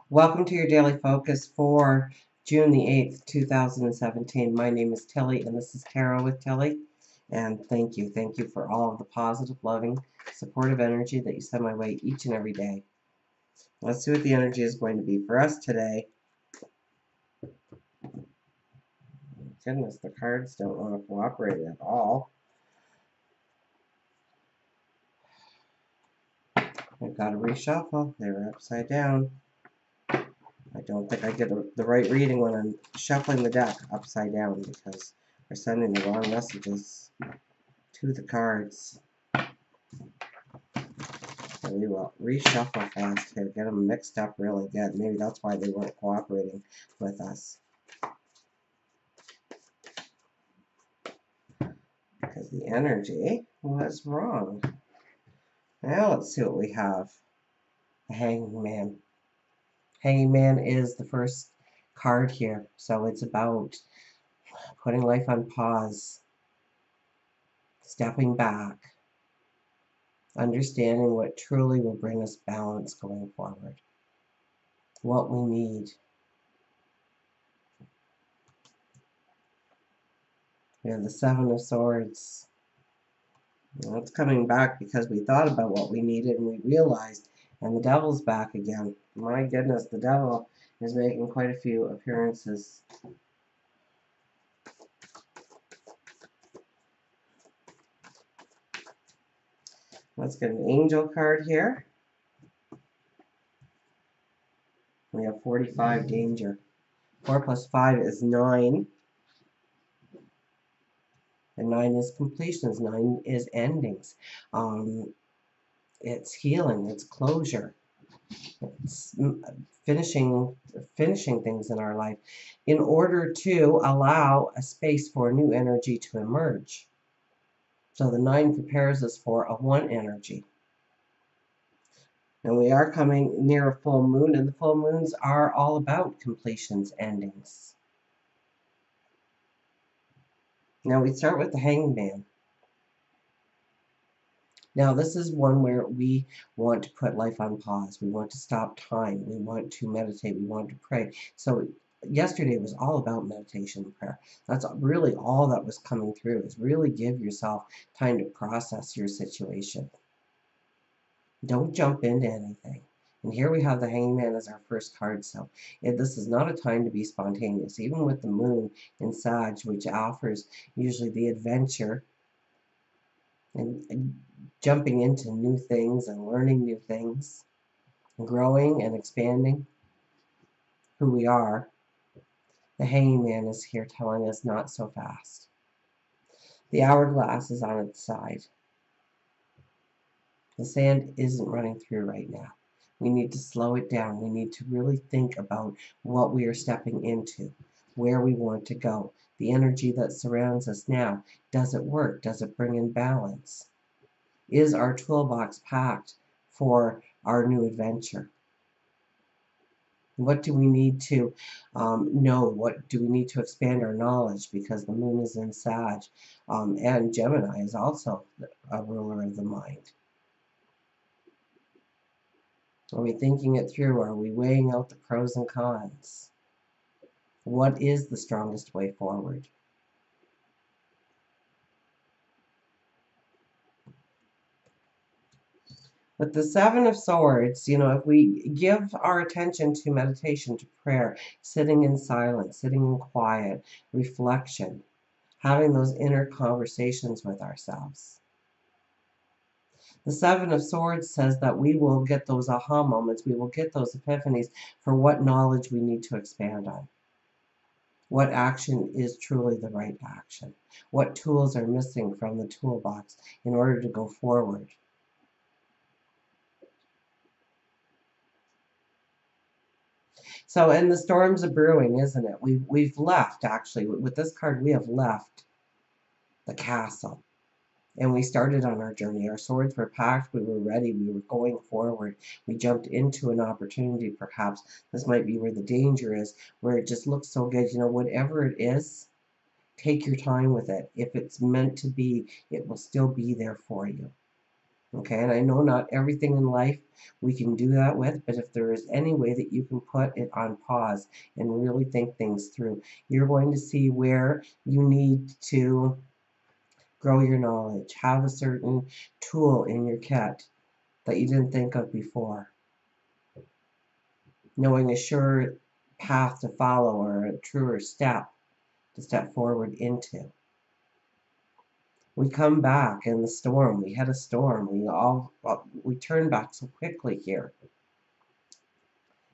Welcome to your daily focus for June the 8th, 2017. My name is Tilly, and this is Tarot with Tilly. And thank you. Thank you for all of the positive, loving, supportive energy that you send my way each and every day. Let's see what the energy is going to be for us today. Goodness, the cards don't want to cooperate at all. I've got to reshuffle. They were upside down. I don't think I get the right reading when I'm shuffling the deck upside down because we're sending the wrong messages to the cards. So we will reshuffle fast here, get them mixed up really good. Maybe that's why they weren't cooperating with us. Because the energy was wrong. Now let's see what we have. The Hanging Man. Hanging Man is the first card here. So it's about putting life on pause, stepping back, understanding what truly will bring us balance going forward, what we need. We have the Seven of Swords. Well, it's coming back because we thought about what we needed and we realized, and the Devil's back again. My goodness, the Devil is making quite a few appearances. Let's get an Angel card here. We have 45, danger. 4 plus 5 is 9. And 9 is completions. 9 is endings. It's healing. It's closure. It's finishing things in our life in order to allow a space for new energy to emerge. So the 9 prepares us for a 1 energy. And we are coming near a full moon, and the full moons are all about completions, endings. Now we start with the Hanged Man. Now this is one where we want to put life on pause. We want to stop time. We want to meditate. We want to pray. So yesterday was all about meditation and prayer. That's really all that was coming through, is really give yourself time to process your situation. Don't jump into anything. And here we have the Hanged Man as our first card. So this is not a time to be spontaneous. Even with the moon in Sag, which offers usually the adventure and jumping into new things and learning new things, growing and expanding who we are, the Hanging Man is here telling us not so fast. The hourglass is on its side. The sand isn't running through right now. We need to slow it down. We need to really think about what we are stepping into, where we want to go. The energy that surrounds us now, does it work? Does it bring in balance? Is our toolbox packed for our new adventure? What do we need to know? What do we need to expand our knowledge? Because the moon is in Sag, and Gemini is also a ruler of the mind. Are we thinking it through? Are we weighing out the pros and cons? What is the strongest way forward? With the Seven of Swords, if we give our attention to meditation, to prayer, sitting in silence, sitting in quiet, reflection, having those inner conversations with ourselves. The Seven of Swords says that we will get those aha moments, we will get those epiphanies for what knowledge we need to expand on. What action is truly the right action? What tools are missing from the toolbox in order to go forward? So, and the storms are brewing, isn't it? We've left, actually. With this card, we have left the castle. And we started on our journey. Our swords were packed. We were ready. We were going forward. We jumped into an opportunity, perhaps. This might be where the danger is, where it just looks so good. Whatever it is, take your time with it. If it's meant to be, it will still be there for you. Okay, and I know not everything in life we can do that with, but if there is any way that you can put it on pause and really think things through, you're going to see where you need to grow your knowledge, have a certain tool in your kit that you didn't think of before, knowing a sure path to follow or a truer step to step forward into. We come back in the storm. We had a storm. We turn back so quickly here.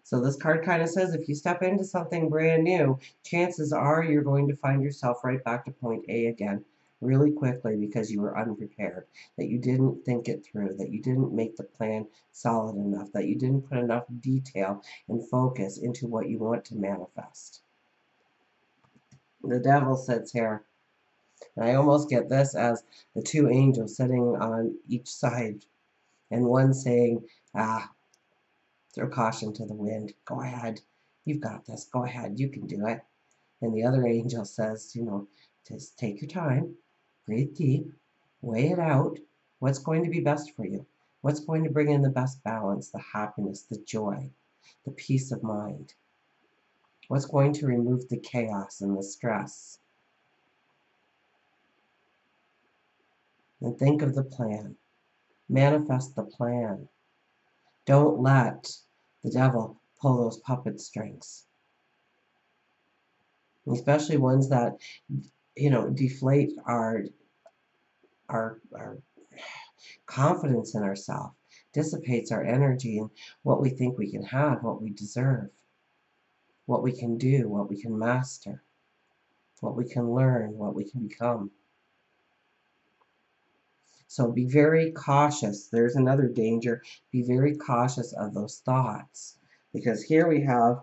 So this card kind of says if you step into something brand new, chances are you're going to find yourself right back to point A again really quickly because you were unprepared, that you didn't think it through, that you didn't make the plan solid enough, that you didn't put enough detail and focus into what you want to manifest. The devil sits here. And I almost get this as the two angels sitting on each side, and one saying, throw caution to the wind. Go ahead. You've got this. Go ahead. You can do it. And the other angel says, just take your time, breathe deep, weigh it out. What's going to be best for you? What's going to bring in the best balance, the happiness, the joy, the peace of mind? What's going to remove the chaos and the stress? And think of the plan. Manifest the plan. Don't let the devil pull those puppet strings, especially ones that, deflate our confidence in ourselves, dissipates our energy and what we think we can have, what we deserve, what we can do, what we can master, what we can learn, what we can become. So be very cautious. There's another danger. Be very cautious of those thoughts, because here we have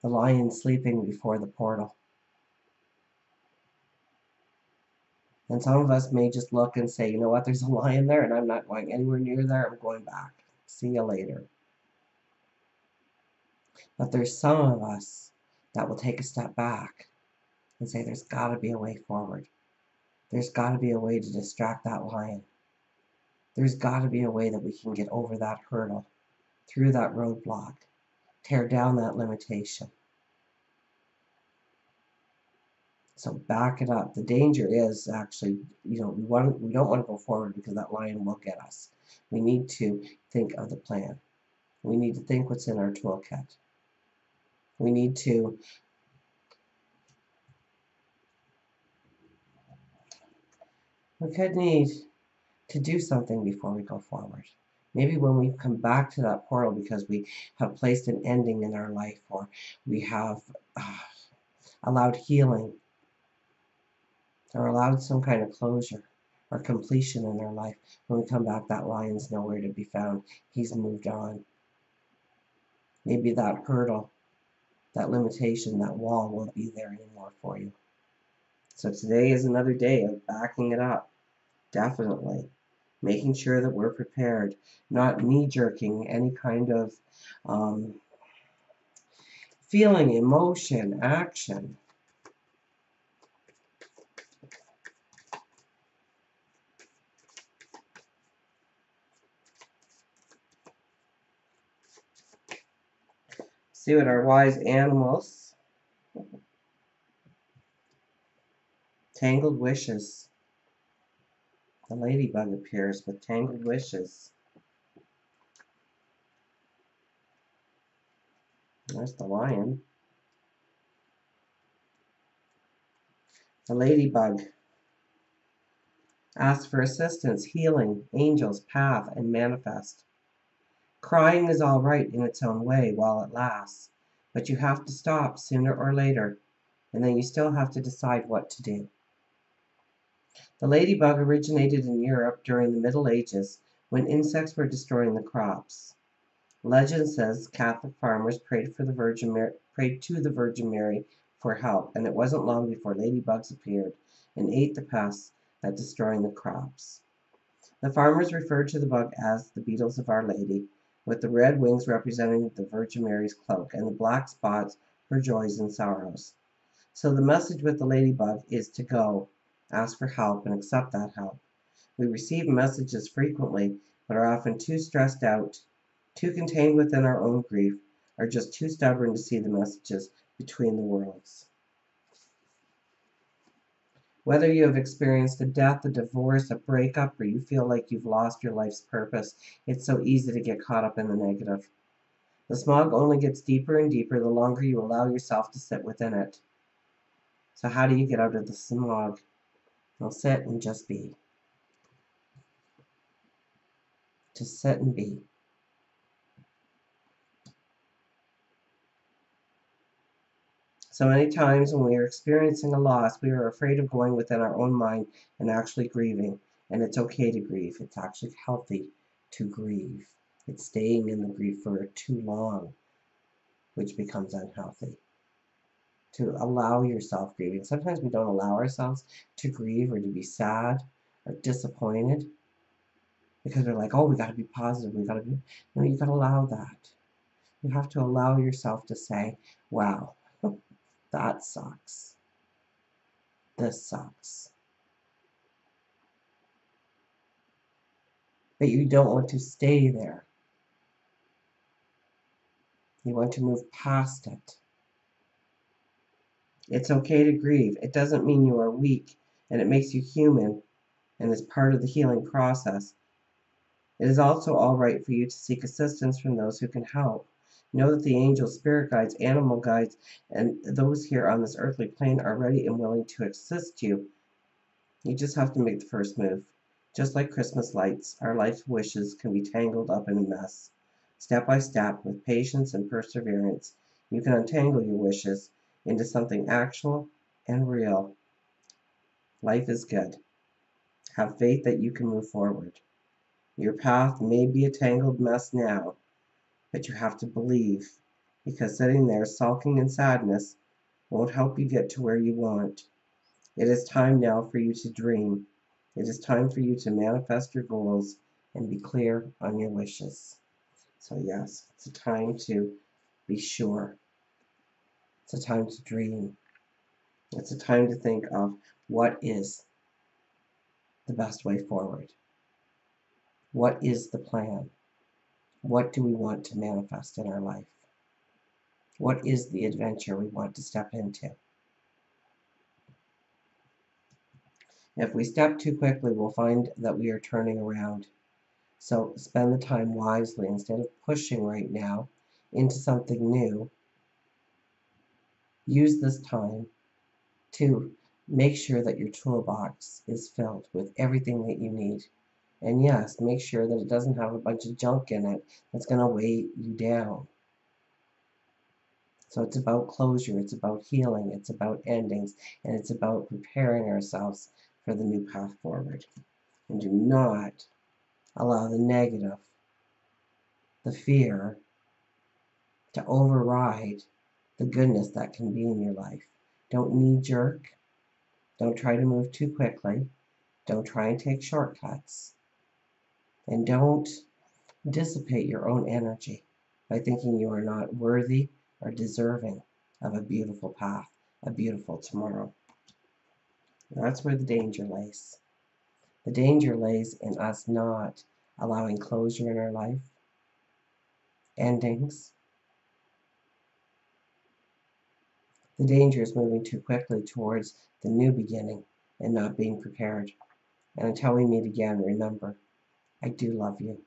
the lion sleeping before the portal. And some of us may just look and say, you know what, there's a lion there and I'm not going anywhere near there. I'm going back. See you later. But there's some of us that will take a step back and say, there's got to be a way forward. There's got to be a way to distract that lion. There's got to be a way that we can get over that hurdle, through that roadblock, tear down that limitation. So back it up. The danger is actually, we don't want to go forward because that lion will get us. We need to think of the plan. We need to think what's in our toolkit. We need to could need to do something before we go forward. Maybe when we come back to that portal because we have placed an ending in our life, or we have allowed healing, or allowed some kind of closure or completion in our life. When we come back, that lion's nowhere to be found. He's moved on. Maybe that hurdle, that limitation, that wall won't be there anymore for you. So today is another day of backing it up. Definitely. Making sure that we're prepared, not knee-jerking any kind of feeling, emotion, action. See what our wise animals, tangled wishes. The ladybug appears with tangled wishes. There's the lion. The ladybug asks for assistance, healing, angels, path, and manifest. Crying is all right in its own way while it lasts, but you have to stop sooner or later, and then you still have to decide what to do. The ladybug originated in Europe during the Middle Ages when insects were destroying the crops. Legend says Catholic farmers prayed to the Virgin Mary for help, and it wasn't long before ladybugs appeared and ate the pests that destroying the crops. The farmers referred to the bug as the beetles of Our Lady, with the red wings representing the Virgin Mary's cloak and the black spots her joys and sorrows. So the message with the ladybug is to go, ask for help, and accept that help. We receive messages frequently, but are often too stressed out, too contained within our own grief, or just too stubborn to see the messages between the worlds. Whether you have experienced a death, a divorce, a breakup, or you feel like you've lost your life's purpose, it's so easy to get caught up in the negative. The smog only gets deeper and deeper the longer you allow yourself to sit within it. So how do you get out of the smog? Well, sit and just be. Just sit and be. So many times when we are experiencing a loss, we are afraid of going within our own mind and actually grieving. And it's okay to grieve. It's actually healthy to grieve. It's staying in the grief for too long, which becomes unhealthy. To allow yourself grieving. Sometimes we don't allow ourselves to grieve or to be sad or disappointed because we're like, oh, we got to be positive. We got to be. No, you got to allow that. You have to allow yourself to say, wow, that sucks. This sucks. But you don't want to stay there. You want to move past it. It's okay to grieve. It doesn't mean you are weak, and it makes you human and is part of the healing process. It is also all right for you to seek assistance from those who can help. Know that the angels, spirit guides, animal guides, and those here on this earthly plane are ready and willing to assist you. You just have to make the first move. Just like Christmas lights, our life's wishes can be tangled up in a mess. Step by step, with patience and perseverance, you can untangle your wishes into something actual and real. Life is good. Have faith that you can move forward. Your path may be a tangled mess now, but you have to believe, because sitting there sulking in sadness won't help you get to where you want. It is time now for you to dream. It is time for you to manifest your goals and be clear on your wishes. So yes, it's a time to be sure. It's a time to dream. It's a time to think of what is the best way forward. What is the plan? What do we want to manifest in our life? What is the adventure we want to step into? If we step too quickly, we'll find that we are turning around. So spend the time wisely. Instead of pushing right now into something new, use this time to make sure that your toolbox is filled with everything that you need. And yes, make sure that it doesn't have a bunch of junk in it that's going to weigh you down. So it's about closure, it's about healing, it's about endings, and it's about preparing ourselves for the new path forward. And do not allow the negative, the fear, to override the goodness that can be in your life. Don't knee jerk. Don't try to move too quickly. Don't try and take shortcuts. And don't dissipate your own energy by thinking you are not worthy or deserving of a beautiful path, a beautiful tomorrow. That's where the danger lays. The danger lays in us not allowing closure in our life, endings. The danger is moving too quickly towards the new beginning and not being prepared. And until we meet again, remember, I do love you.